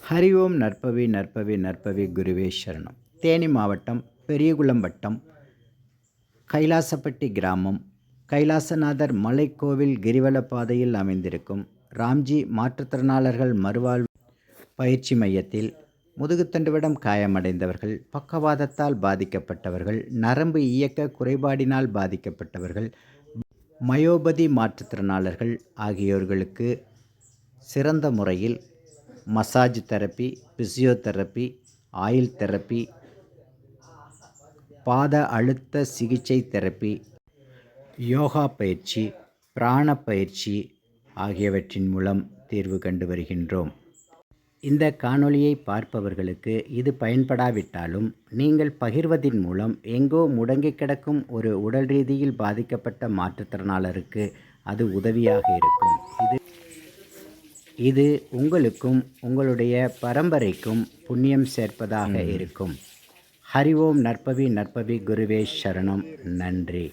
ஹரி ஓம் நற்பவி நற்பவி நற்பவி குருவே சரணம். தேனி மாவட்டம் பெரியகுளம் வட்டம் கைலாசப்பட்டி கிராமம் கைலாசநாதர் மலைக்கோவில் கிரிவல பாதையில் அமைந்திருக்கும் ராம்ஜி மாற்றுத்திறனாளர்கள் மறுவாழ்வு பயிற்சி மையத்தில் முதுகுத்தண்டுவிடம் காயமடைந்தவர்கள், பக்கவாதத்தால் பாதிக்கப்பட்டவர்கள், நரம்பு இயக்க குறைபாடினால் பாதிக்கப்பட்டவர்கள், மயோபதி மாற்றுத்திறனாளர்கள் ஆகியோர்களுக்கு சிறந்த முறையில் massage therapy, physiotherapy, oil therapy, பாத அழுத்த சிகிச்சை தெரப்பி, யோகா பயிற்சி, பிராண பயிற்சி ஆகியவற்றின் மூலம் தீர்வு கண்டு வருகின்றோம். இந்த காணொளியை பார்ப்பவர்களுக்கு இது பயன்படாவிட்டாலும் நீங்கள் பகிர்வதின் மூலம் எங்கோ முடங்கி கிடக்கும் ஒரு உடல் ரீதியில் பாதிக்கப்பட்ட மாற்றுத்திறனாளருக்கு அது உதவியாக இருக்கும். இது உங்களுக்கும் உங்களுடைய பரம்பரைக்கும் புண்ணியம் சேர்ப்பதாக இருக்கும். ஹரி ஓம் நற்பவி நற்பவி குருவே சரணம். நன்றி.